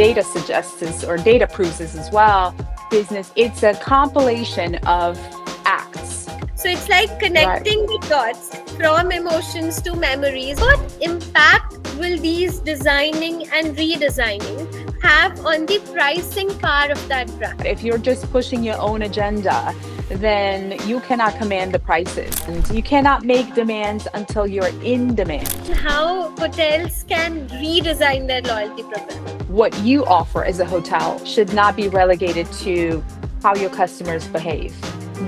data suggests this, or data proves this as well. Business, it's a compilation of acts. So it's like connecting the dots from emotions to memories. What impact will these designing and redesigning have on the pricing power of that brand? If you're just pushing your own agenda, then you cannot command the prices, and you cannot make demands until you're in demand. How hotels can redesign their loyalty program. What you offer as a hotel should not be relegated to how your customers behave.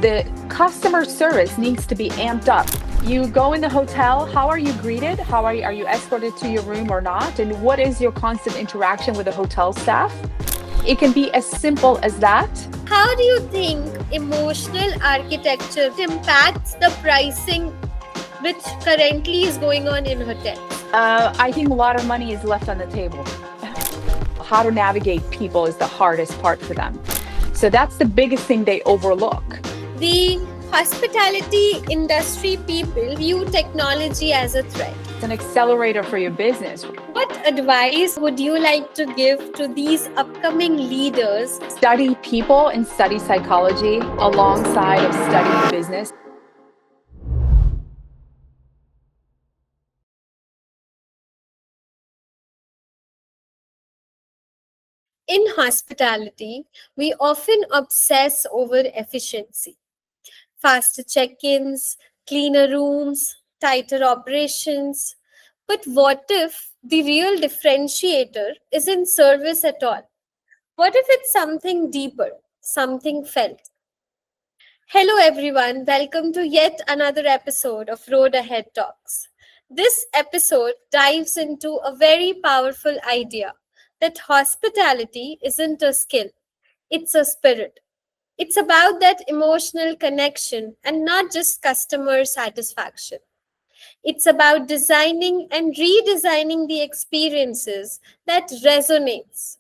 The customer service needs to be amped up. You go in the hotel, how are you greeted? Are you escorted to your room or not? And what is your constant interaction with the hotel staff? It can be as simple as that. How do you think emotional architecture impacts the pricing which currently is going on in hotels? I think a lot of money is left on the table. How to navigate people is the hardest part for them. So that's the biggest thing they overlook. The hospitality industry people view technology as a threat. It's an accelerator for your business. What advice would you like to give to these upcoming leaders? Study people and study psychology alongside of studying business. In hospitality, we often obsess over efficiency. Faster check-ins, cleaner rooms, tighter operations. But what if the real differentiator isn't service at all? What if it's something deeper, something felt? Hello everyone, welcome to yet another episode of Road Ahead Talks. This episode dives into a very powerful idea that hospitality isn't a skill, it's a spirit. It's about that emotional connection and not just customer satisfaction. It's about designing and redesigning the experiences that resonates.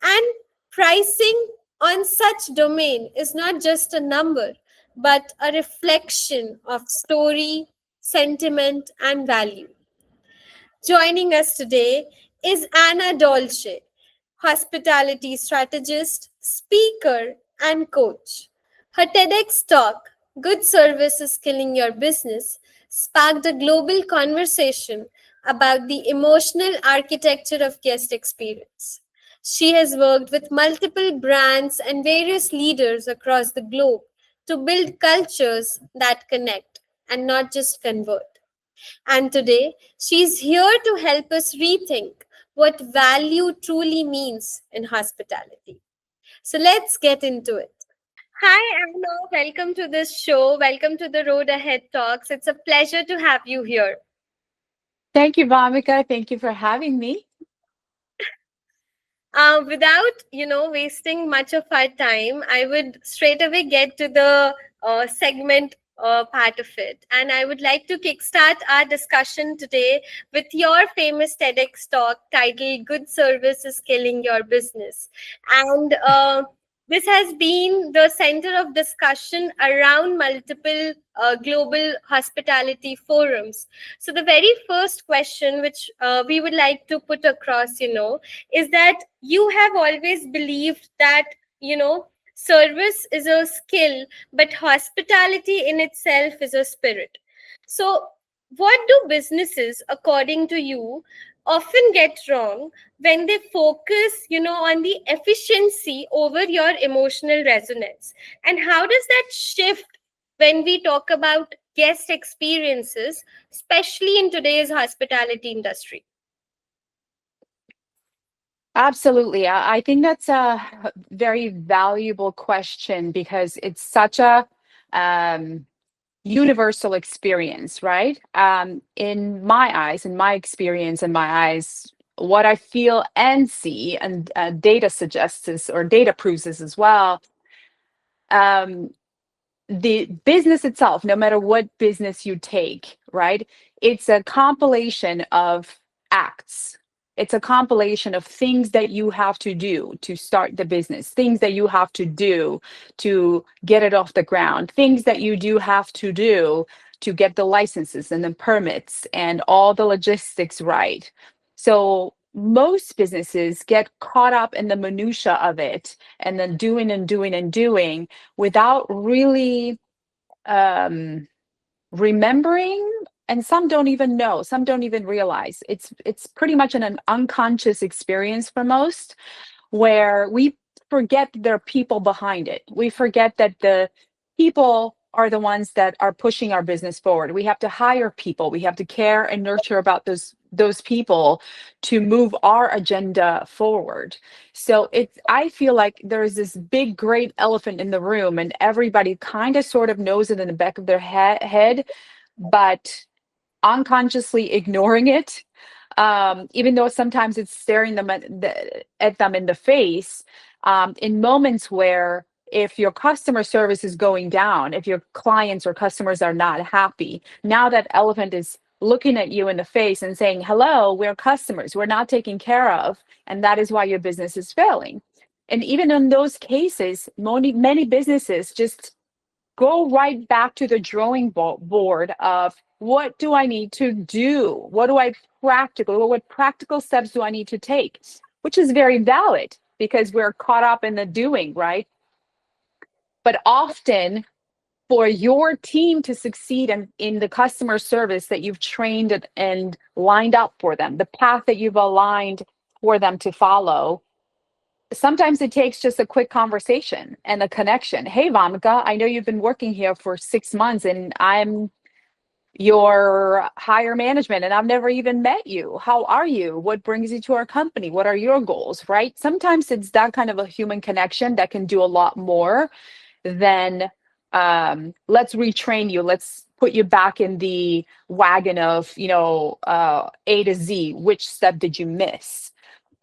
And pricing on such domain is not just a number, but a reflection of story, sentiment, and value. Joining us today is Anna Dolce, hospitality strategist, speaker, and coach. Her TEDx talk, Good Service is Killing Your Business, sparked a global conversation about the emotional architecture of guest experience. She has worked with multiple brands and various leaders across the globe to build cultures that connect and not just convert. And today, she's here to help us rethink what value truly means in hospitality. So let's get into it. Hi, Anna. Welcome to this show. Welcome to the Road Ahead Talks. It's a pleasure to have you here. Thank you, Vamika. Thank you for having me. Without, wasting much of our time, I would straight away get to the segment part of it. And I would like to kickstart our discussion today with your famous TEDx talk titled Good Service is Killing Your Business. And this has been the center of discussion around multiple global hospitality forums. So the very first question which we would like to put across, is that you have always believed that, service is a skill, but hospitality in itself is a spirit. So what do businesses, according to you, often get wrong when they focus, on the efficiency over your emotional resonance? And how does that shift when we talk about guest experiences, especially in today's hospitality industry? Absolutely. I think that's a very valuable question because it's such a universal experience, right? In my eyes, in my experience, in my eyes, what I feel and see, and data suggests this, or data proves this as well. The business itself, no matter what business you take, right? It's a compilation of acts. It's a compilation of things that you have to do to start the business, things that you have to do to get it off the ground, things that you do have to do to get the licenses and the permits and all the logistics right. So most businesses get caught up in the minutia of it and then doing and doing and doing without really um, remembering, and some don't even know, some don't even realize. It's pretty much an unconscious experience for most, where we forget that there are people behind it. We forget that the people are the ones that are pushing our business forward. We have to hire people. We have to care and nurture about those people to move our agenda forward. So it's, I feel like there's this big great elephant in the room and everybody kind of sort of knows it in the back of their head, but unconsciously ignoring it, even though sometimes it's staring them at them in the face, in moments where if your customer service is going down, if your clients or customers are not happy, now that elephant is looking at you in the face and saying, hello, we're customers, we're not taken care of, and that is why your business is failing. And even in those cases, many businesses just go right back to the drawing board of what do I need to do? What practical steps do I need to take? Which is very valid because we're caught up in the doing, right? But often for your team to succeed in the customer service that you've trained and lined up for them, the path that you've aligned for them to follow, sometimes it takes just a quick conversation and a connection. Hey, Vamika, I know you've been working here for 6 months and I'm your higher management and I've never even met you. How are you? What brings you to our company? What are your goals, right? Sometimes it's that kind of a human connection that can do a lot more than let's retrain you. Let's put you back in the wagon of, A to Z. Which step did you miss?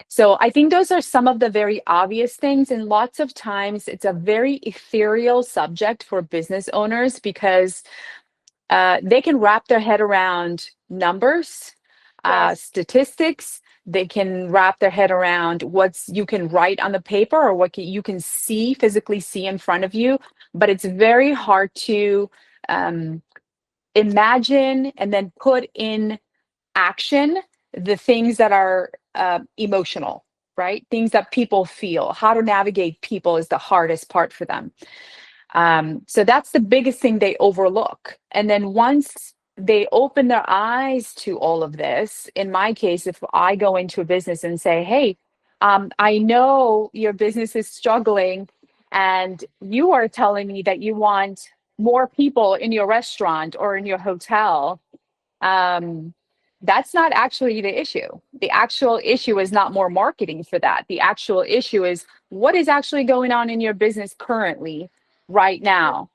So I think those are some of the very obvious things. And lots of times it's a very ethereal subject for business owners because they can wrap their head around numbers, Yes. statistics. They can wrap their head around what's you can write on the paper or what you can see, physically see in front of you. But it's very hard to um, imagine and then put in action the things that are emotional, right? Things that people feel. How to navigate people is the hardest part for them. So that's the biggest thing they overlook. And then once they open their eyes to all of this, in my case, if I go into a business and say, hey, I know your business is struggling and you are telling me that you want more people in your restaurant or in your hotel, um, that's not actually the issue. The actual issue is not more marketing for that. The actual issue is what is actually going on in your business currently, right now,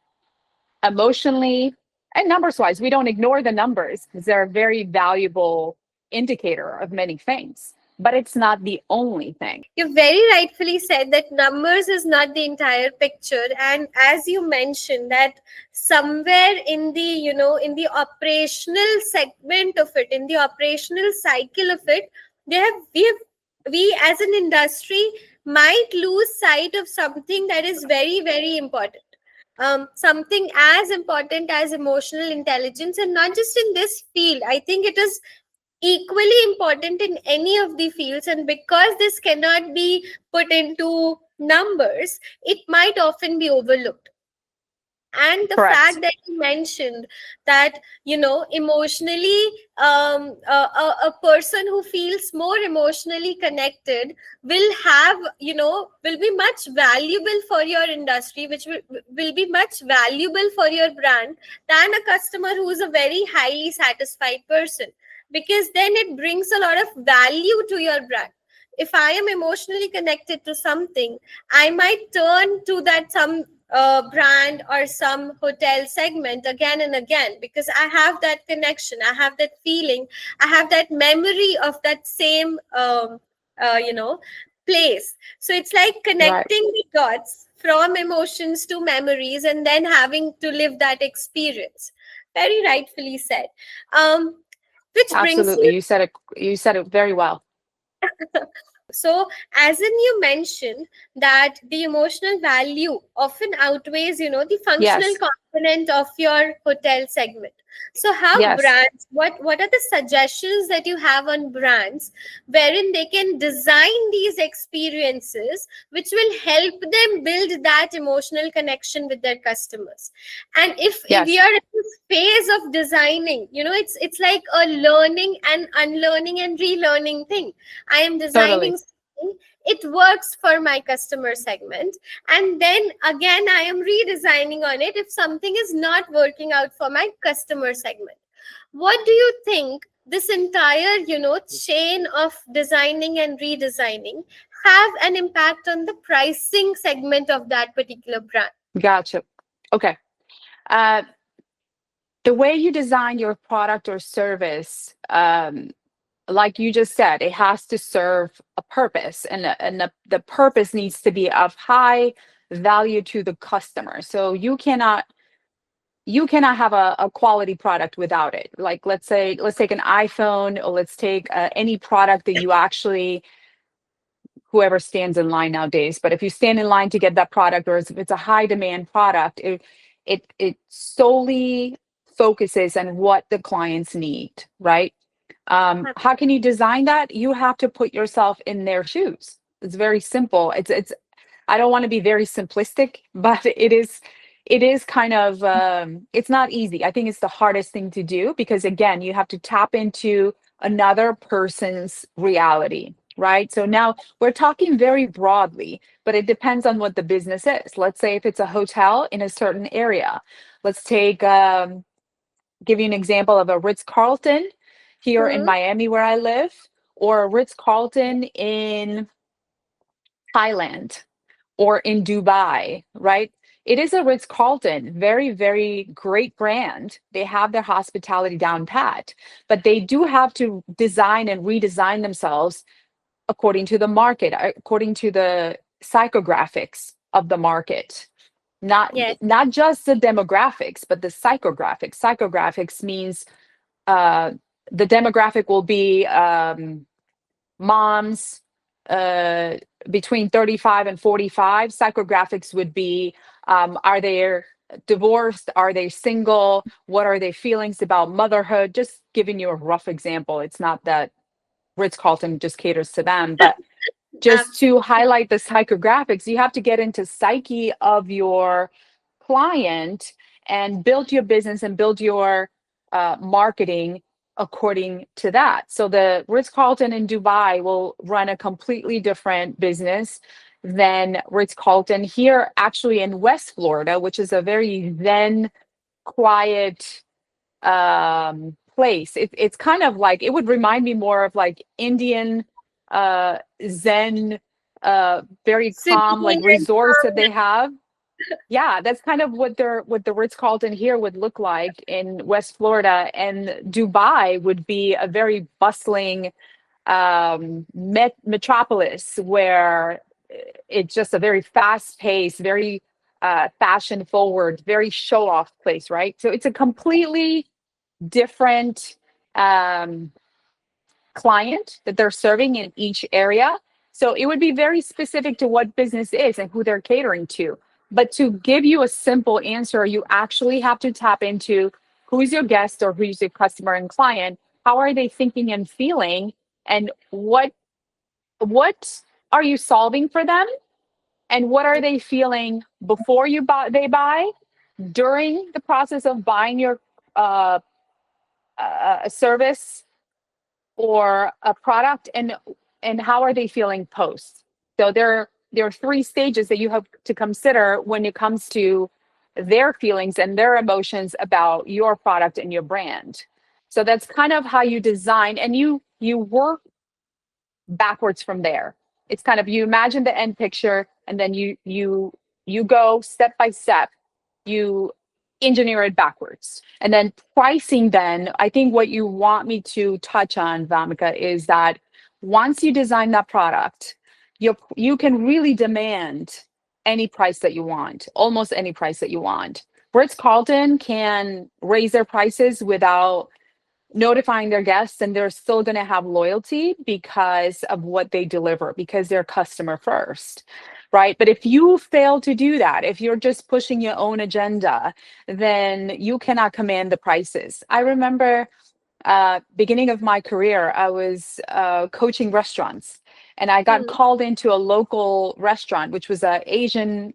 emotionally and numbers wise. We don't ignore the numbers because they're a very valuable indicator of many things, but it's not the only thing. You very rightfully said that numbers is not the entire picture, and as you mentioned that somewhere in the, in the operational segment of it, in the operational cycle of it, they have we as an industry might lose sight of something that is very, very important. Something as important as emotional intelligence, and not just in this field. I think it is equally important in any of the fields, and because this cannot be put into numbers, it might often be overlooked. And the Correct. fact that you mentioned that, emotionally, a person who feels more emotionally connected will have, will be much valuable for your industry, which will be much valuable for your brand than a customer who is a very highly satisfied person, because then it brings a lot of value to your brand. If I am emotionally connected to something, I might turn to that some brand or some hotel segment again and again, because I have that connection, I have that feeling, I have that memory of that same place. So it's like Right. connecting the dots from emotions to memories and then having to live that experience. Very rightfully said. um which brings Absolutely. me You said it very well. So, as in you mentioned that the emotional value often outweighs, the functional Yes. component of your hotel segment. So, how Yes. brands, what are the suggestions that you have on brands wherein they can design these experiences which will help them build that emotional connection with their customers? And if we Yes. are in this phase of designing, it's like a learning and unlearning and relearning thing. I am designing Totally. something, it works for my customer segment, and then again I am redesigning on it if something is not working out for my customer segment. What do you think this entire, chain of designing and redesigning have an impact on the pricing segment of that particular brand? Gotcha. Okay. Uh, the way you design your product or service, like you just said, it has to serve a purpose, and the purpose needs to be of high value to the customer. So you cannot have a quality product without it. Like let's take an iPhone, or let's take any product that you actually, whoever stands in line nowadays, but if you stand in line to get that product, or if it's a high demand product, it solely focuses on what the clients need, right? How can you design that? You have to put yourself in their shoes. It's very simple. It's I don't want to be very simplistic, but it is kind of it's not easy. I think it's the hardest thing to do, because again, you have to tap into another person's reality, right? So now we're talking very broadly, but it depends on what the business is. Let's say if it's a hotel in a certain area. Let's take give you an example of a Ritz-Carlton here in Hmm. Miami where I live, or a Ritz-Carlton in Thailand or in Dubai, right? It is a Ritz-Carlton, very, very great brand. They have their hospitality down pat, but they do have to design and redesign themselves according to the market, according to the psychographics of the market. Not Yes. not just the demographics, but the psychographics. Psychographics means uh, the demographic will be moms uh, between 35 and 45. Psychographics would be, are they divorced? Are they single? What are their feelings about motherhood? Just giving you a rough example. It's not that Ritz Carlton just caters to them, but just to Absolutely. highlight the psychographics, you have to get into psyche of your client and build your business and build your marketing according to that. So the Ritz-Carlton in Dubai will run a completely different business than Ritz-Carlton here, actually in West Florida, which is a very zen, quiet place. It's kind of like, it would remind me more of like Indian zen, very calm, like Serene and resorts that calm. they have. Yeah, that's kind of what the Ritz-Carlton here would look like in West Florida. And Dubai would be a very bustling metropolis where it's just a very fast paced, very fashion forward, very show off place, right? So it's a completely different um, client that they're serving in each area. So it would be very specific to what business is and who they're catering to. But to give you a simple answer, you actually have to tap into who is your guest or who's your customer and client. How are they thinking and feeling? And what are you solving for them? And what are they feeling before they buy, during the process of buying your uh, a service or a product, and how are they feeling post. So there are three stages that you have to consider when it comes to their feelings and their emotions about your product and your brand. So that's kind of how you design, and you work backwards from there. It's kind of, you imagine the end picture, and then you go step by step. You engineer it backwards. And then pricing, then I think what you want me to touch on, Vamika, is that once you design that product, you can really demand any price that you want, almost any price that you want. Ritz Carlton can raise their prices notifying their guests, and they're still going to have loyalty because of what they deliver, because they're customer first, right? But if you fail to do that, if you're just pushing your own agenda, then you cannot command the prices. I remember beginning of my career, I was coaching restaurants, and I got Hmm. called into a local restaurant, which was a Asian,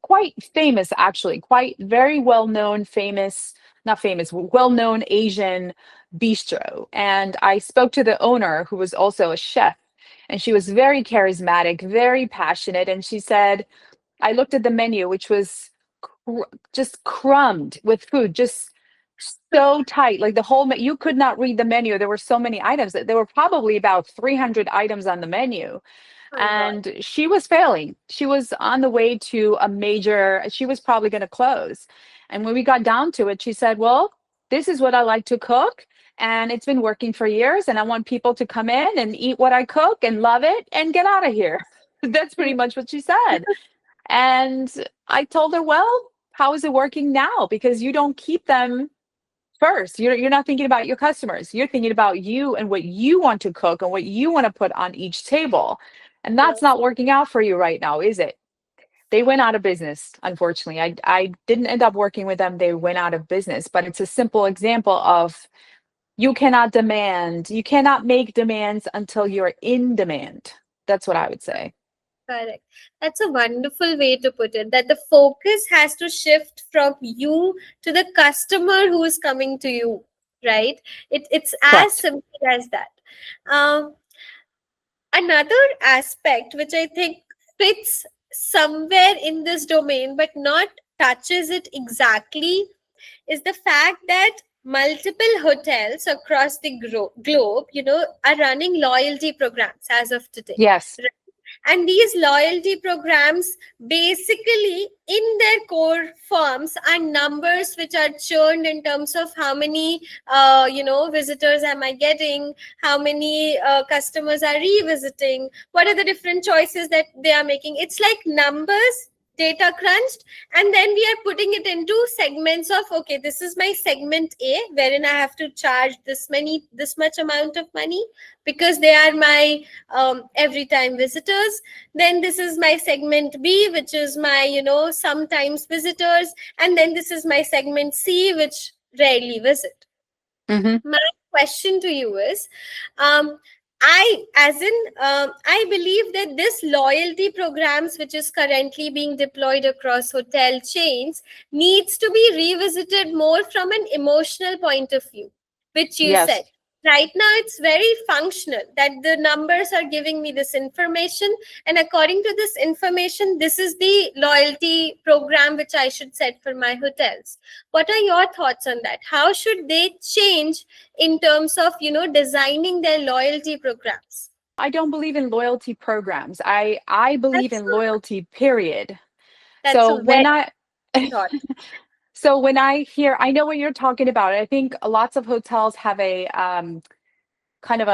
quite famous, actually, quite very well known, famous, not famous, well known Asian bistro. And I spoke to the owner, who was also a chef, and she was very charismatic, very passionate, and she said, I looked at the menu, which was just crumbed with food, just so tight. Like the whole, you could not read the menu. There were so many items. There were probably about 300 items on the menu. My God. And she was failing. She was on the way to a major, she was probably going to close. And when we got down to it, she said, well, this is what I like to cook. And it's been working for years. And I want people to come in and eat what I cook and love it and get out of here. That's pretty much what she said. And I told her, well, how is it working now? Because you don't keep them first. You're not thinking about your customers. You're thinking about you and what you want to cook and what you want to put on each table. And that's Yes. not working out for you right now, is it? They went out of business, unfortunately. I didn't end up working with them. They went out of business, but it's a simple example of you cannot make demands until you're in demand. That's what I would say. Correct. That's a wonderful way to put it. That the focus has to shift from you to the customer who is coming to you, right? It's as Correct. simple as that. Um, Another aspect which I think fits somewhere in this domain but not touches it exactly is the fact that multiple hotels across the globe, are running loyalty programs as of today. Yes. And these loyalty programs, basically, in their core forms, are numbers which are churned in terms of how many, visitors am I getting, how many customers are revisiting, what are the different choices that they are making. It's like numbers, data crunched, and then we are putting it into segments of, okay, this is my segment A, wherein I have to charge this much amount of money because they are my every time visitors. Then this is my segment B, which is my, sometimes visitors. And then this is my segment C, which rarely visit. Hmm. My question to you is, um, I believe that this loyalty programs, which is currently being deployed across hotel chains, needs to be revisited more from an emotional point of view, which you said. Yes. Right now, it's very functional that the numbers are giving me this information. And according to this information, this is the loyalty program which I should set for my hotels. What are your thoughts on that? How should they change in terms of, designing their loyalty programs? I don't believe in loyalty programs. I believe That's in loyalty, period. that's So a very when I thought. so when I hear, I know what you're talking about. I think lots of hotels have a kind of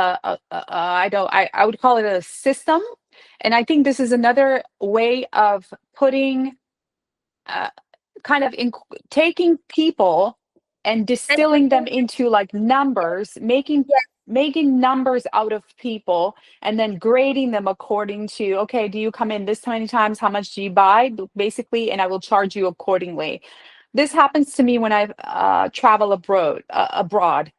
I don't, I would call it a system. And I think this is another way of putting uh, kind of taking people and And distilling them into like numbers, yes, making numbers out of people, and then grading them according to, okay, do you come in this many times, how much do you buy, basically, and I will charge you accordingly. This happens to me when I travel abroad.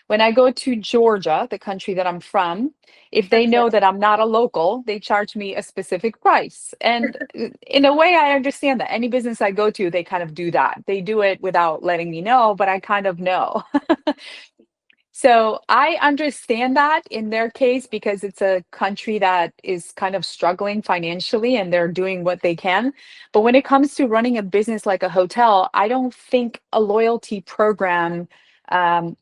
When I go to Georgia, the country that I'm from, if they okay, know that I'm not a local, they charge me a specific price. And in a way, I understand that. Any business I go to, they kind of do that. They do it without letting me know, but I kind of know. So I understand that in their case because it's a country that is kind of struggling financially and they're doing what they can. But when it comes to running a business like a hotel, I don't think a loyalty program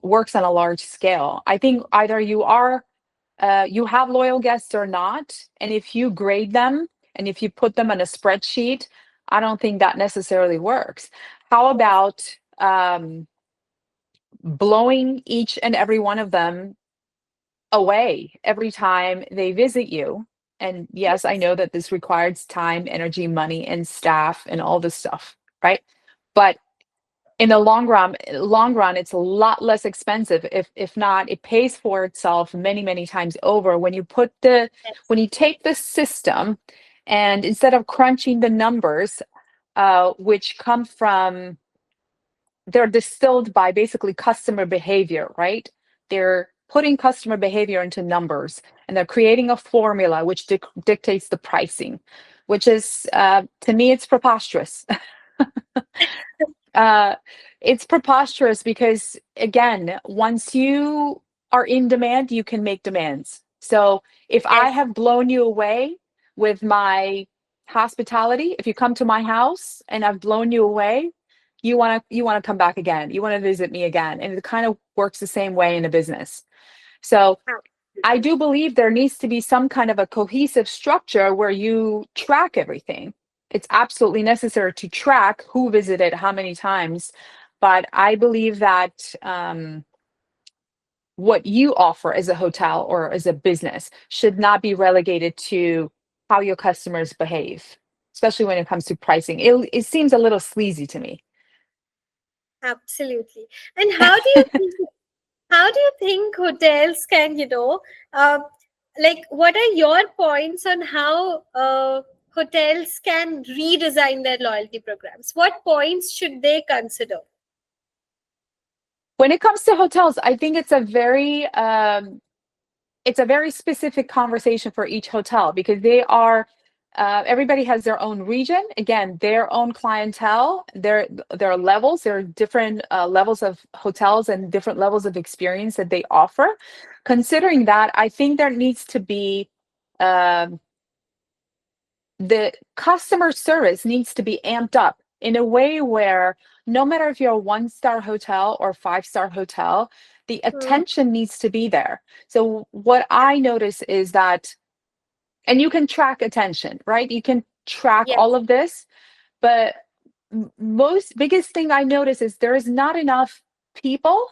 works on a large scale. I think either you have loyal guests or not, and if you grade them and if you put them on a spreadsheet, I don't think that necessarily works. How yes, about blowing each and every one of them away every time they visit you? And yes, I yes, know that this requires time, energy, money, and staff and all this stuff, right? But In the long run, it's a lot less expensive. If not, it pays for itself many, many times over when you Yes. when you take the system and instead of crunching the numbers, which come from they're distilled by basically customer behavior, right? They're putting customer behavior into numbers and they're creating a formula which dictates the pricing, which is, to me, it's preposterous. uh, it's preposterous because, again, once you are in demand, you can make demands. So if I Yes. have blown you away with my hospitality, if you come to my house and I've blown you away, you want to come back again. You want to visit me again, and it kind of works the same way in a business. So I Absolutely. do believe there needs to be some kind of a cohesive structure where you track everything. It's absolutely necessary to track who visited how many times. But I believe that what you offer as a hotel or as a business should not be relegated to how your customers behave, especially when it comes to pricing. It seems a little sleazy to me. Absolutely. And how do you think hotels can, uh, like, what are your points on how hotels can redesign their loyalty programs? What points should they consider? When it comes to hotels, I think it's a very specific conversation for each hotel because they are everybody has their own region, again, their own clientele, there are levels, there are different levels of hotels and different levels of experience that they offer. Considering that, I think there needs to be um, the customer service needs to be amped up in a way where no matter if you're a one-star hotel or five-star hotel, the Hmm. attention needs to be there. So what I notice is that, and you can track attention, right? You can track all Yes. of this, but most biggest thing I notice is there is not enough people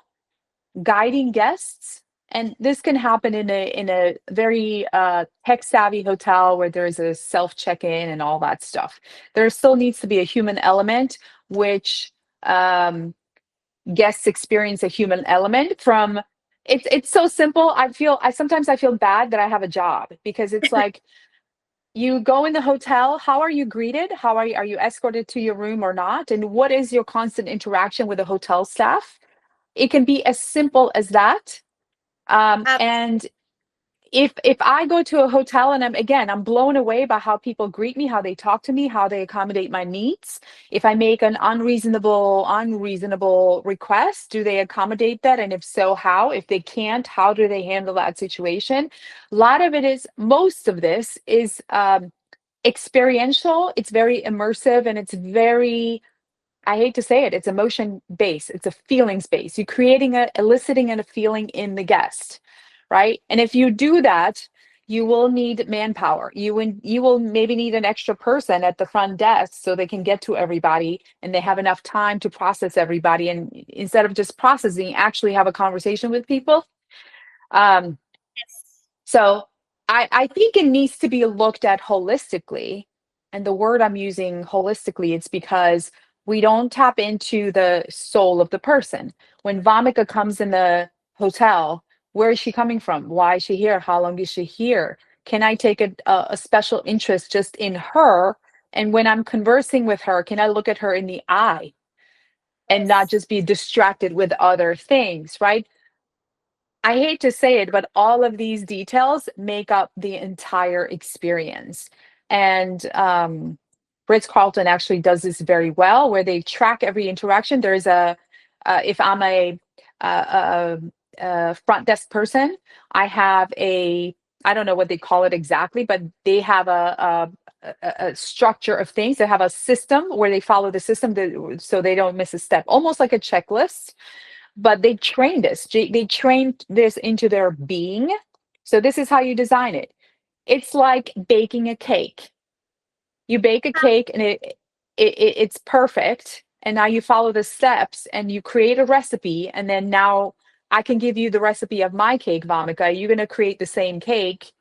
guiding guests. And this can happen in a very tech savvy hotel where there's a self check-in and all that stuff. There still needs to be a human element, which um, guests experience a human element from. It's so simple. I sometimes I feel bad that I have a job because it's like you go in the hotel, how are you greeted? Are you escorted to your room or not? And what is your constant interaction with the hotel staff? It can be as simple as that. And Absolutely. if I go to a hotel and I'm blown away by how people greet me, how they talk to me, how they accommodate my needs. If I make an unreasonable request, do they accommodate that? And if so, how? If they can't, how do they handle that situation? Most of this is experiential. It's very immersive and it's very, I hate to say it, it's emotion based. It's a feelings based. You're eliciting a feeling in the guest, right? And if you do that, you will need manpower. You will maybe need an extra person at the front desk so they can get to everybody and they have enough time to process everybody. And instead of just processing, actually have a conversation with people. Um, Yes. so I think it needs to be looked at holistically. And the word I'm using holistically, it's because we don't tap into the soul of the person. When Vamika comes in the hotel, where is she coming from? Why is she here? How long is she here? Can I take a special interest just in her? And when I'm conversing with her, can I look at her in the eye and not Yes. just be distracted with other things, right? I hate to say it, but all of these details make up the entire experience. And Ritz-Carlton actually does this very well, where they track every interaction. If I'm a front desk person, I have I don't know what they call it exactly, but they have a structure of things. They have a system where they follow the system so they don't miss a step, almost like a checklist, but they trained this into their being. So this is how you design it. It's like baking a cake. You bake a cake and it's perfect, and now you follow the steps and you create a recipe, and then now I can give you the recipe of my cake, Vamika. You're going to create the same cake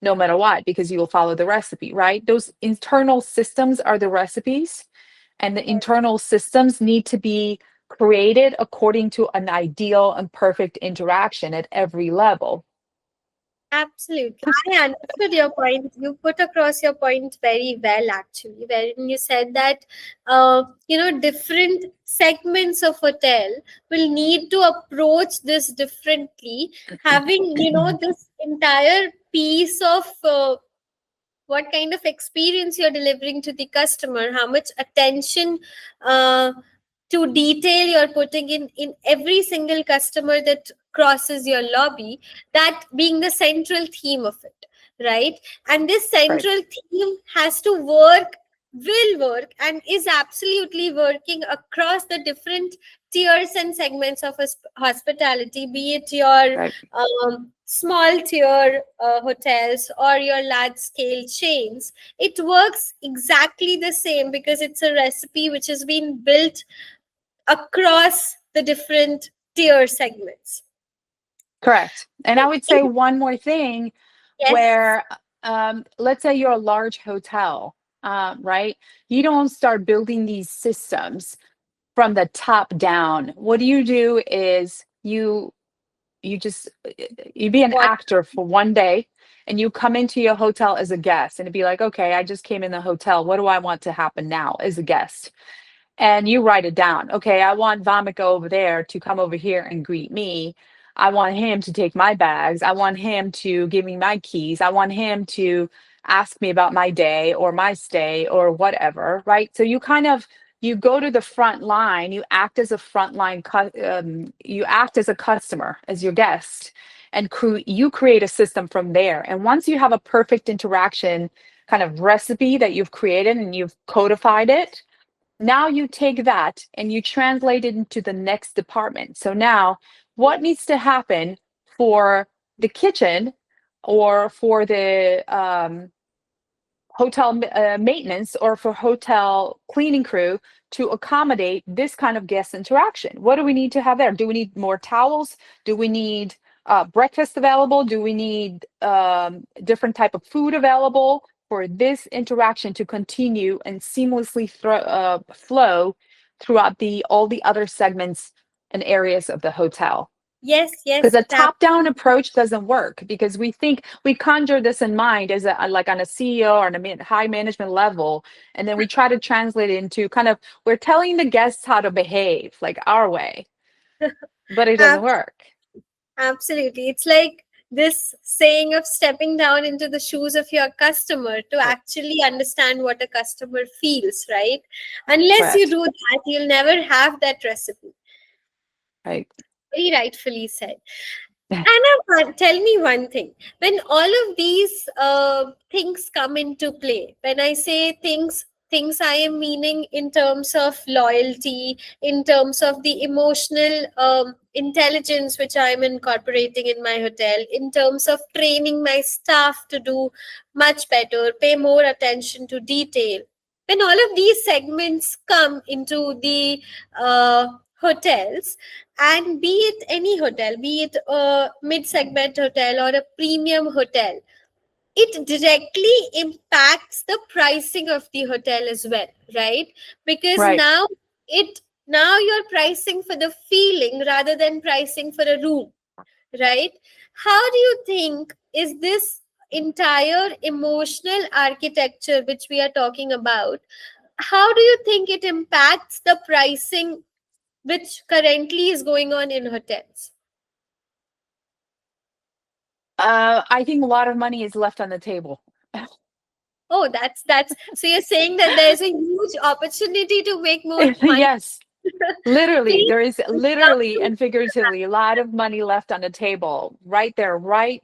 no matter what because you will follow the recipe, right? Those internal systems are the recipes, and the Yes. internal systems need to be created according to an ideal and perfect interaction at every level. Absolutely. I understood your point. You put across your point very well, actually, wherein you said that, different segments of hotel will need to approach this differently, having, this entire piece of what kind of experience you're delivering to the customer, how much attention uh, to detail you're putting in every single customer that crosses your lobby, that being the central theme of it, right? And this Right. central theme has to work, will work, and is absolutely working across the different tiers and segments of hospitality, be it your Right. small tier hotels or your large scale chains. It works exactly the same because it's a recipe which has been built across the different tier segments. Correct. And I would say one more thing Yes. where, let's say you're a large hotel, right? You don't start building these systems from the top down. What you do is you just you be an What? actor for one day, and you come into your hotel as a guest, and it'd be like, okay, I just came in the hotel. What do I want to happen now as a guest? And you write it down. Okay, I want Vamika over there to come over here and greet me. I want him to take my bags. I want him to give me my keys. I want him to ask me about my day or my stay or whatever, right? So you kind of you go to the front line, you act as a frontline you act as a customer, as your guest, and you create a system from there. And once you have a perfect interaction kind of recipe that you've created and you've codified it, now you take that and you translate it into the next department. So now, what needs to happen for the kitchen or for the hotel maintenance or for hotel cleaning crew to accommodate this kind of guest interaction? What do we need to have there? Do we need more towels? Do we need breakfast available? Do we need different type of food available for this interaction to continue and seamlessly flow throughout the all the other segments and areas of the hotel? Yes, Because yes, a it happened. top-down approach doesn't work, because we think we conjure this in mind as a like on a CEO or on a high management level, and then we try to translate it into kind of we're telling the guests how to behave like our way, but it doesn't work. Absolutely. It's like this saying of stepping down into the shoes of your customer to Right. actually understand what a customer feels, right? Unless you Correct. do that, you'll never have that recipe. Right. Very rightfully said. Anna, tell me one thing. When all of these things come into play, when I say things I am meaning in terms of loyalty, in terms of the emotional intelligence which I am incorporating in my hotel, in terms of training my staff to do much better, pay more attention to detail. When all of these segments come into the hotels, and be it any hotel, be it a mid-segment hotel or a premium hotel, it directly impacts the pricing of the hotel as well, right? Because Right. now you're pricing for the feeling rather than pricing for a room, right? How do you think is this entire emotional architecture which we are talking about, how do you think it impacts the pricing which currently is going on in hotels? I think a lot of money is left on the table. Oh, that's so you're saying that there's a huge opportunity to make more money. Yes, literally, Please there is love literally to and figuratively a lot of money left on the table, right there, right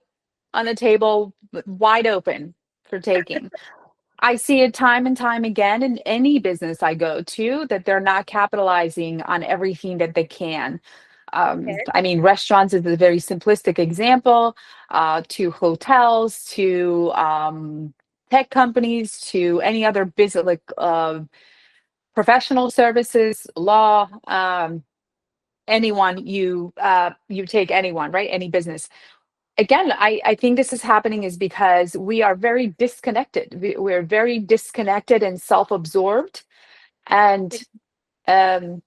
on the table, wide open for taking. I see it time and time again in any business I go to that they're not capitalizing on everything that they can. hear. I mean, restaurants is a very simplistic example, to hotels, to tech companies, to any other business like professional services, law, anyone you take anyone, right? Any business. Again, I think this is happening is because we are very disconnected. We're very disconnected and self-absorbed. And um,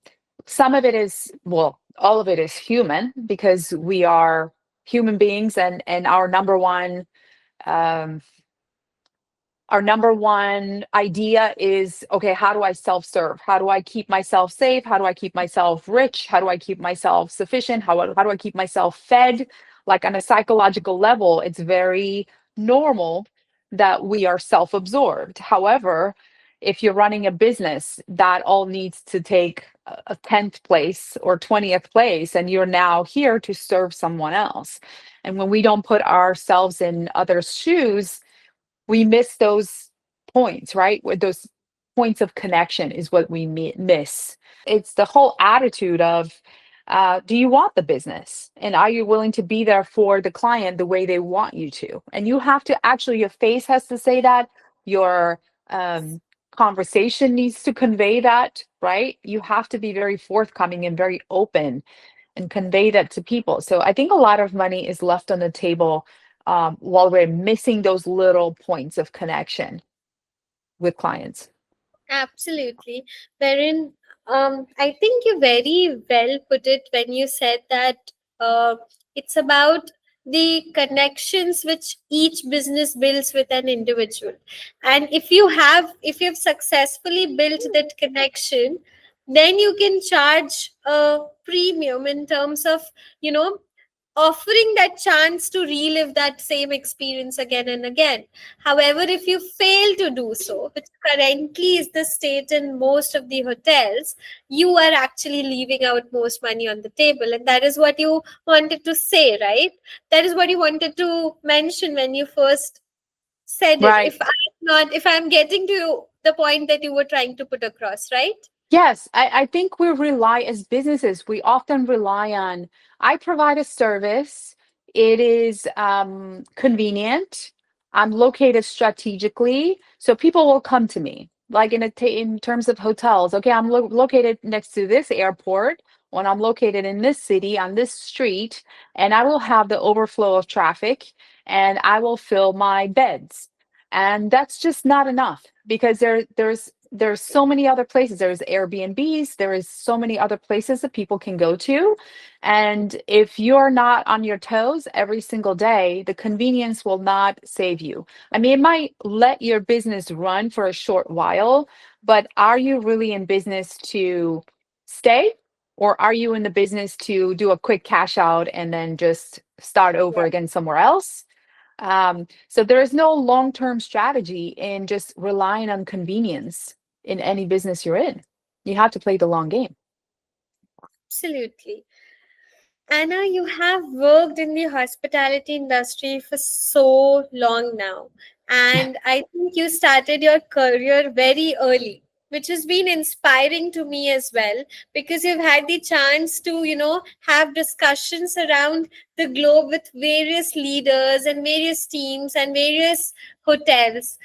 Some of it is, well, all of it is human because we are human beings, and um, our number one idea is, okay, how do I self-serve? How do I keep myself safe? How do I keep myself rich? How do I keep myself sufficient? How do I keep myself fed? Like on a psychological level, it's very normal that we are self-absorbed. However, if you're running a business, that all needs to take a 10th place or 20th place, and you're now here to serve someone else. And when we don't put ourselves in others' shoes, we miss those points, right? Where those points of connection is what we miss. It's the whole attitude of, do you want the business? And are you willing to be there for the client the way they want you to? And you have to actually, your face has to say that, your conversation needs to convey that, right? You have to be very forthcoming and very open and convey that to people. So I think a lot of money is left on the table while we're missing those little points of connection with clients. Absolutely. Wherein, I think you very well put it when you said that uh, it's about the connections which each business builds with an individual. And if you've successfully built that connection, then you can charge a premium in terms of, you know, offering that chance to relive that same experience again and again. However, if you fail to do so, which currently is the state in most of the hotels, you are actually leaving out most money on the table. And that is what you wanted to say, right? That is what you wanted to mention when you first said it. Right. If I'm getting to the point that you were trying to put across, right? Yes, I think we rely as businesses, we often rely on, I provide a service, it is convenient, I'm located strategically, so people will come to me. Like in terms of hotels, okay, I'm located next to this airport, when I'm located in this city on this street, and I will have the overflow of traffic, and I will fill my beds. And that's just not enough because there's so many other places. There's Airbnbs, there is so many other places that people can go to. And if you're not on your toes every single day, the convenience will not save you. I mean, it might let your business run for a short while, but are you really in business to stay? Or are you in the business to do a quick cash out and then just start over again somewhere else? So there is no long-term strategy in just relying on convenience in any business you're in. You have to play the long game. Absolutely. Anna, you have worked in the hospitality industry for so long now. And I think you started your career very early, which has been inspiring to me as well, because you've had the chance to, have discussions around the globe with various leaders and various teams and various hotels.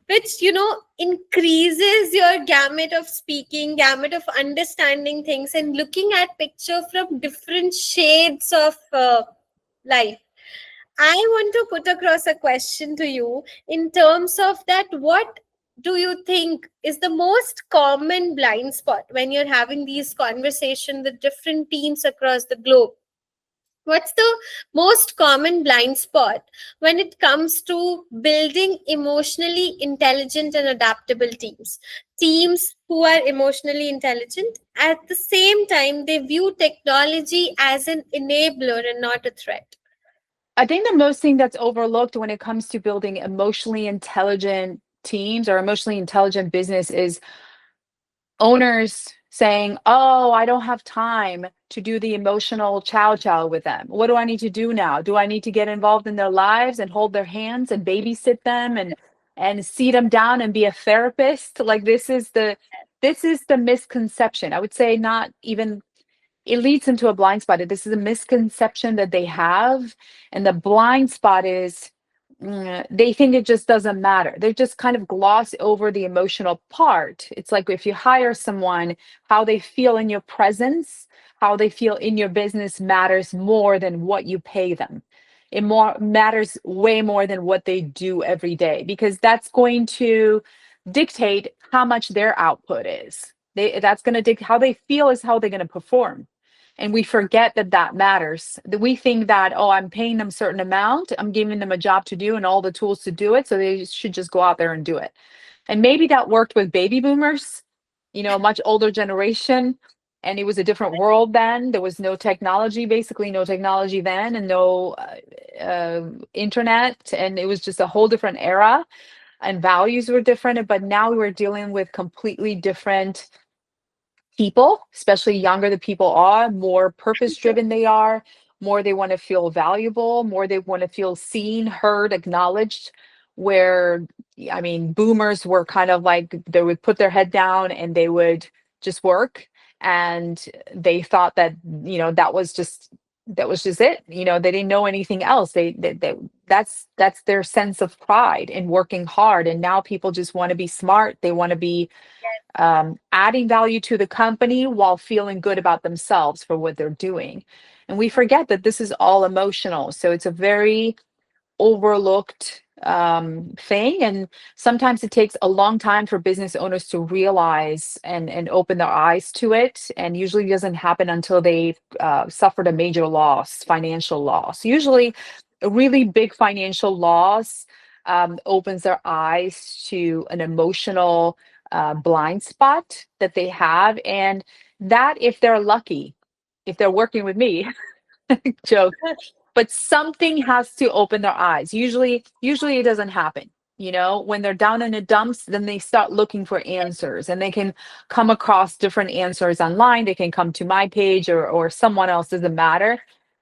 Which increases your gamut of speaking, gamut of understanding things, and looking at picture from different shades of life. I want to put across a question to you in terms of that. What do you think is the most common blind spot when you're having these conversations with different teams across the globe? What's the most common blind spot when it comes to building emotionally intelligent and adaptable teams? Teams who are emotionally intelligent, at the same time, they view technology as an enabler and not a threat. I think the most thing that's overlooked when it comes to building emotionally intelligent teams or emotionally intelligent business is owners saying, "Oh, I don't have time to do the emotional chow chow with them. What do I need to do now? Do I need to get involved in their lives and hold their hands and babysit them and sit them down and be a therapist?" Like this is the misconception. I would say not even, it leads into a blind spot. This is a misconception that they have. And the blind spot is, they think it just doesn't matter. They just kind of gloss over the emotional part. It's like if you hire someone, how they feel in your presence, how they feel in your business matters more than what you pay them. It more matters way more than what they do every day, because that's going to dictate how much their output is. That's going to dictate how they feel is how they're going to perform. And we forget that that matters. That we think that, oh, I'm paying them a certain amount, I'm giving them a job to do and all the tools to do it, so they should just go out there and do it. And maybe that worked with baby boomers, much older generation. And it was a different world then. There was no technology, basically no technology then, and no internet. And it was just a whole different era, and values were different. But now we're dealing with completely different people, especially younger the people are, more purpose driven they are, more they want to feel valuable, more they want to feel seen, heard, acknowledged. Where, I mean, boomers were kind of like they would put their head down and they would just work. And they thought that, that was just it. They didn't know anything else. That's their sense of pride in working hard. And now people just want to be smart. They want to be adding value to the company while feeling good about themselves for what they're doing. And we forget that this is all emotional. So it's a very overlooked thing. And sometimes it takes a long time for business owners to realize and open their eyes to it. And usually doesn't happen until they've suffered a major loss, financial loss. Usually a really big financial loss opens their eyes to an emotional blind spot that they have. And that, if they're lucky, if they're working with me, joke, but something has to open their eyes. Usually it doesn't happen. When they're down in the dumps, then they start looking for answers, and they can come across different answers online. They can come to my page or someone else, doesn't matter.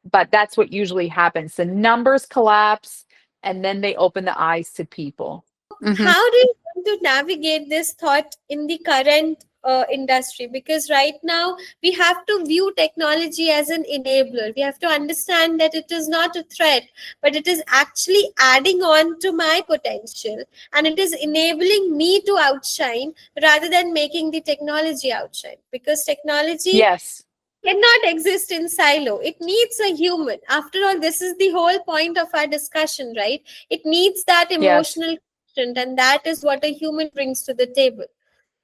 But that's what usually happens. The numbers collapse, and then they open the eyes to people. Hmm. How do you want to navigate this thought in the current industry? Because right now we have to view technology as an enabler. We have to understand that it is not a threat, but it is actually adding on to my potential, and it is enabling me to outshine rather than making the technology outshine. Because technology Yes. cannot exist in silo. It needs a human. After all, this is the whole point of our discussion, right? It needs that Yes. emotional connection, and that is what a human brings to the table.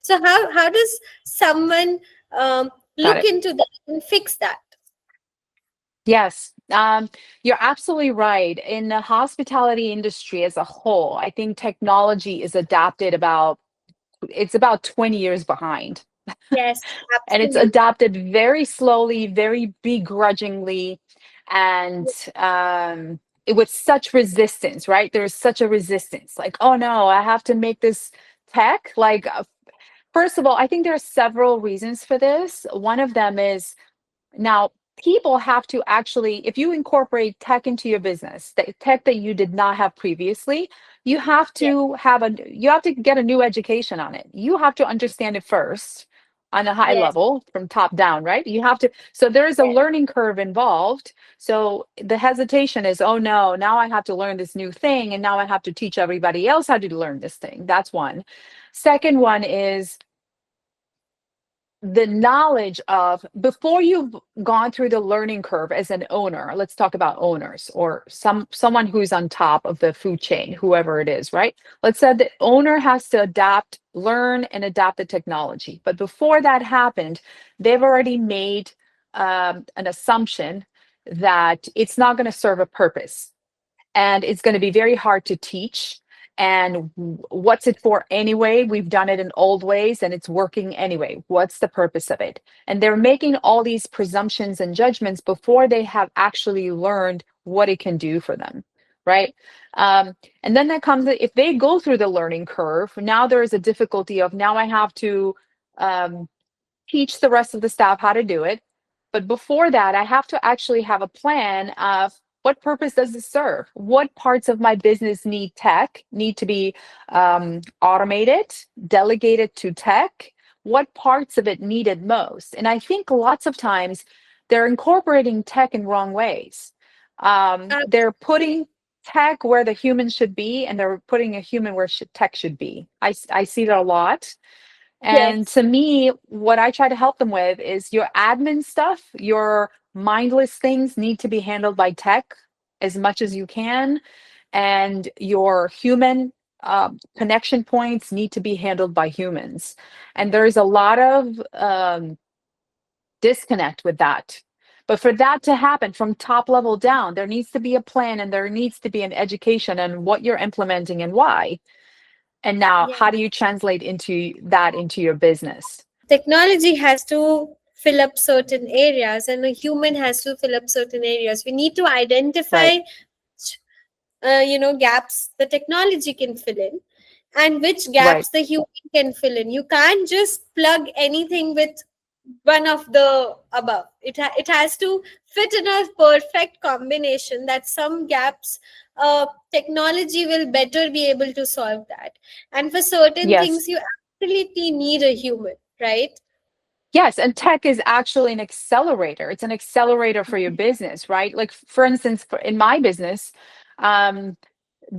So how does someone Got look it. into that and fix that? Yes, you're absolutely right. In the hospitality industry as a whole, I think technology is adapted it's about 20 years behind. Yes, And it's absolutely. adopted very slowly, very begrudgingly, and with such resistance, right? There's such a resistance. Like, oh no, I have to make this tech. Like, first of all, I think there are several reasons for this. One of them is, now, people have to actually, if you incorporate tech into your business, the tech that you did not have previously, Yes, you have to get a new education on it. You have to understand it first on a high yes, level from top down, right? You have to, so there is a yes, learning curve involved. So the hesitation is, oh no, now I have to learn this new thing, and now I have to teach everybody else how to learn this thing. That's one. Second one is the knowledge of, before you've gone through the learning curve as an owner. Let's talk about owners, or someone who's on top of the food chain, whoever it is, right? Let's say the owner has to learn and adapt the technology, but before that happened, they've already made an assumption that it's not going to serve a purpose, and it's going to be very hard to teach. And what's it for anyway? We've done it in old ways and it's working anyway. What's the purpose of it? And they're making all these presumptions and judgments before they have actually learned what it can do for them, right? And then that comes, if they go through the learning curve, now there is a difficulty of, now I have to um, teach the rest of the staff how to do it. But before that, I have to actually have a plan of, what purpose does this serve? What parts of my business need to be automated, delegated to tech? What parts of it needed most? And I think lots of times they're incorporating tech in wrong ways. They're absolutely. putting tech where the human should be, and they're putting a human where tech should be. I see that a lot. And Yes, to me, what I try to help them with is, your admin stuff, your mindless things need to be handled by tech as much as you can. And your human connection points need to be handled by humans. And there's a lot of disconnect with that. But for that to happen from top level down, there needs to be a plan and there needs to be an education on what you're implementing and why. And now, Yeah. how do you translate into that into your business? Technology has to fill up certain areas, and a human has to fill up certain areas. We need to Right. identify gaps the technology can fill in, and which Right. gaps the human can fill in. You can't just plug anything with one of the above. It has to fit in a perfect combination, that some gaps technology will better be able to solve that, and for certain Yes. things you absolutely need a human, right? Yes, and tech is actually an accelerator. It's an accelerator for your business, right? Like for instance, in my business, um,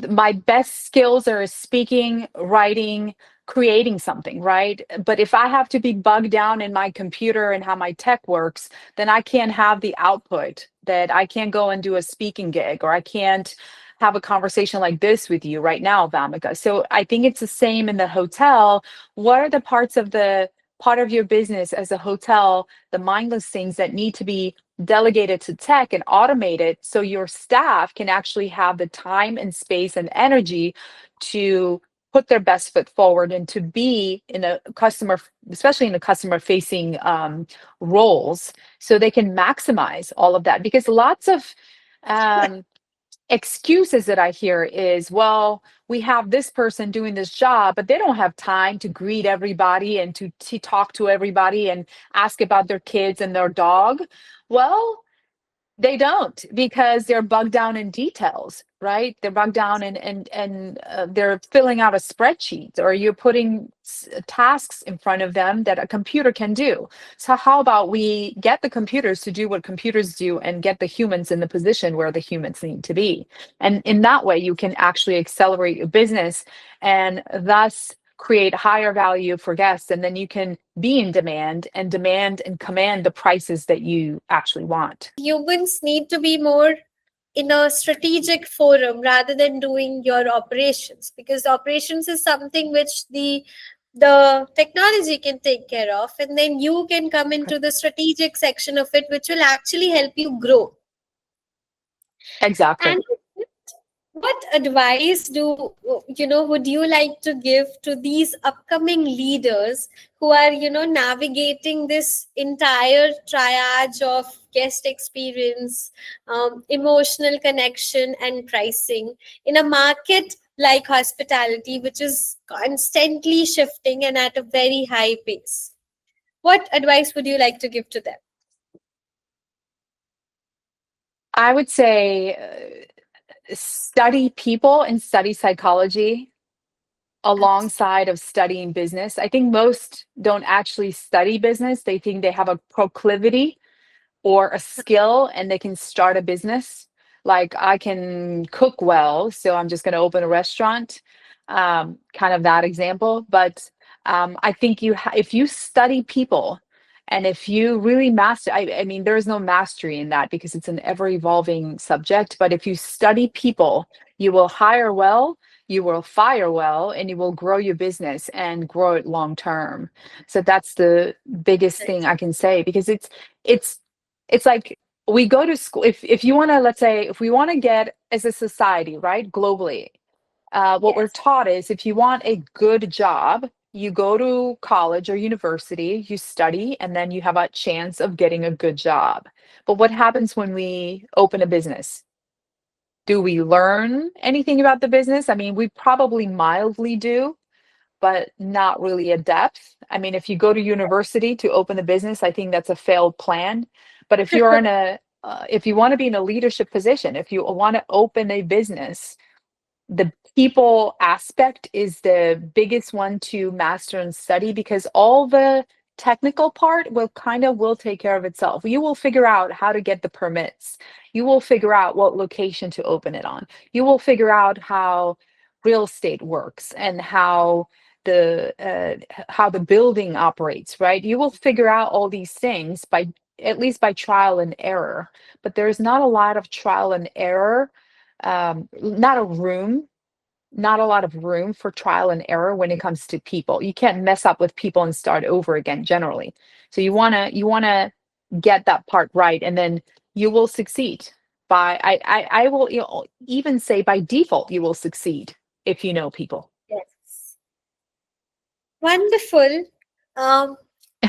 my best skills are speaking, writing, creating something, right? But if I have to be bogged down in my computer and how my tech works, then I can't have the output that I can't go and do a speaking gig, or I can't have a conversation like this with you right now, Vamika. So I think it's the same in the hotel. What are the parts of the part of your business as a hotel, the mindless things that need to be delegated to tech and automated so your staff can actually have the time and space and energy to put their best foot forward and to be in a customer, especially in the customer facing roles, so they can maximize all of that. Because lots of um, excuses that I hear is, well, we have this person doing this job, but they don't have time to greet everybody and to talk to everybody and ask about their kids and their dog. Well, they don't, because they're bogged down in details, right? They're bogged down and they're filling out a spreadsheet, or you're putting tasks in front of them that a computer can do. So how about we get the computers to do what computers do and get the humans in the position where the humans need to be? And in that way, you can actually accelerate your business and thus create higher value for guests, and then you can be in demand and command the prices that you actually want. Humans need to be more in a strategic forum rather than doing your operations, because operations is something which the technology can take care of, and then you can come into the strategic section of it, which will actually help you grow. Exactly. And what advice would you like to give to these upcoming leaders who are navigating this entire triage of guest experience, emotional connection, and pricing in a market like hospitality, which is constantly shifting and at a very high pace? What advice would you like to give to them? I would say study people and study psychology alongside of studying business. I think most don't actually study business. They think they have a proclivity or a skill and they can start a business. Like, I can cook well, so I'm just going to open a restaurant. Kind of that example. But I think if you study people and if you really master, I mean, there is no mastery in that because it's an ever evolving subject. But if you study people, you will hire well, you will fire well, and you will grow your business and grow it long term. So that's the biggest thing I can say, because it's it's like, we go to school. If you want to, let's say, if we want to get as a society, right, globally, what we're Yes. taught is, if you want a good job, you go to college or university, you study, and then you have a chance of getting a good job. But what happens when we open a business? Do we learn anything about the business? I mean, we probably mildly do, but not really at depth. I mean, if you go to university to open a business, I think that's a failed plan. But if you're in if you want to be in a leadership position, if you want to open a business, the people aspect is the biggest one to master and study, because all the technical part will take care of itself. You will figure out how to get the permits. You will figure out what location to open it on. You will figure out how real estate works and how the building operates, right? You will figure out all these things by, at least by trial and error. But there's not a lot of trial and error, not a room not a lot of room for trial and error when it comes to people. You can't mess up with people and start over again generally. So you want to get that part right, and then you will succeed. I will even say by default you will succeed if you know people. Yes. Wonderful. Um,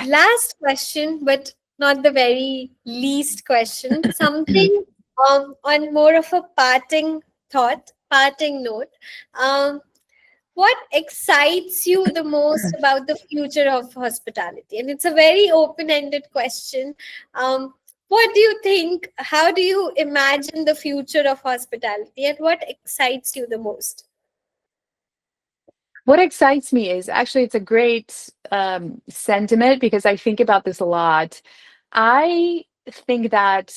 Last question, but not the very least question. Something on more of a parting note. Um, what excites you the most about the future of hospitality? And it's a very open-ended question. Um, what do you think? How do you imagine the future of hospitality, and what excites you the most? What excites me is actually it's a great sentiment because I think about this a lot. I think that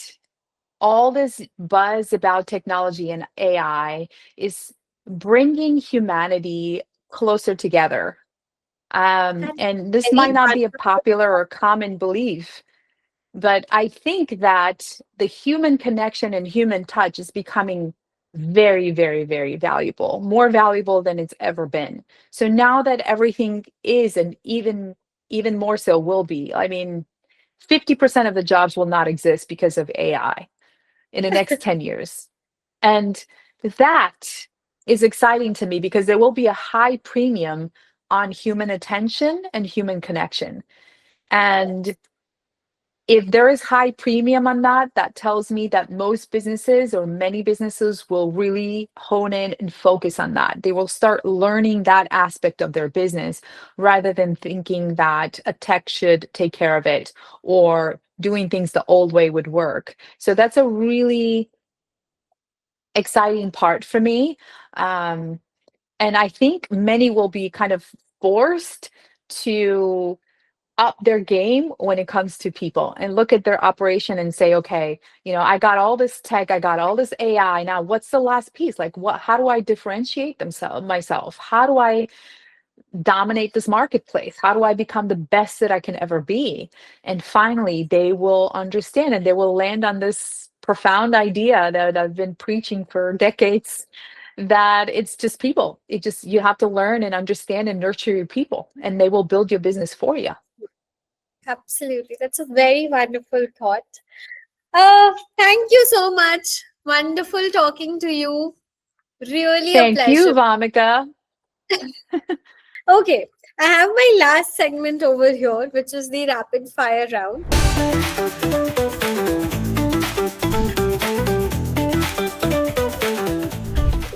all this buzz about technology and AI is bringing humanity closer together. That's And this very might not be a wonderful. popular or common belief, but I think that the human connection and human touch is becoming very, very, very valuable, more valuable than it's ever been. So now that everything is, and even more so will be, I mean, 50% of the jobs will not exist because of AI in the next 10 years. And that is exciting to me because there will be a high premium on human attention and human connection. And if there is high premium on that, that tells me that most businesses or many businesses will really hone in and focus on that. They will start learning that aspect of their business rather than thinking that a tech should take care of it or doing things the old way would work. So that's a really exciting part for me. Um, and I think many will be kind of forced to up their game when it comes to people and look at their operation and say, okay, I got all this tech, I got all this AI. Now, what's the last piece? Like, how do I differentiate myself? How do I dominate this marketplace? How do I become the best that I can ever be? And finally, they will understand and they will land on this profound idea that I've been preaching for decades, that it's just people. You have to learn and understand and nurture your people, and they will build your business for you. Absolutely. That's a very wonderful thought. Thank you so much. Wonderful talking to you. Really a Thank you, pleasure. Vamika. Okay, I have my last segment over here, which is the rapid fire round.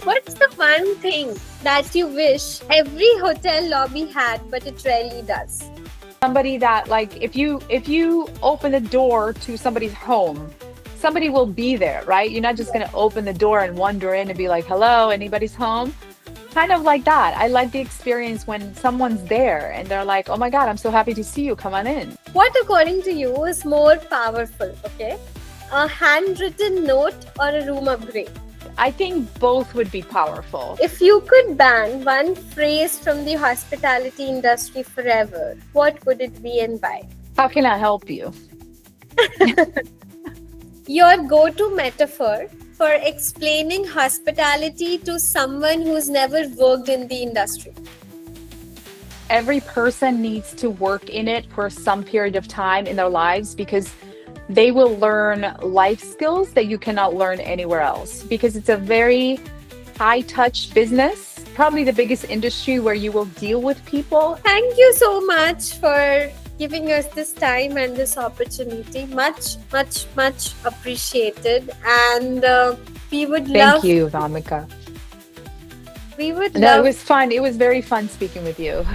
What's the one thing that you wish every hotel lobby had, but it rarely does? Somebody that, like, if you open the door to somebody's home, somebody will be there, right? You're not just going to open the door and wander in and be like, hello, anybody's home? Kind of like that. I like the experience when someone's there and they're like, oh my God, I'm so happy to see you, come on in. What, according to you, is more powerful? Okay, a handwritten note or a room upgrade? I think both would be powerful. If you could ban one phrase from the hospitality industry forever, what would it be and why? How can I help you? Your go to metaphor for explaining hospitality to someone who's never worked in the industry? Every person needs to work in it for some period of time in their lives, because they will learn life skills that you cannot learn anywhere else, because it's a very high touch business, probably the biggest industry where you will deal with people. Thank you so much for giving us this time and this opportunity. Much, much, much appreciated. And we would Thank love, you, Vamika. we would No, it love was fun. It was very fun speaking with you.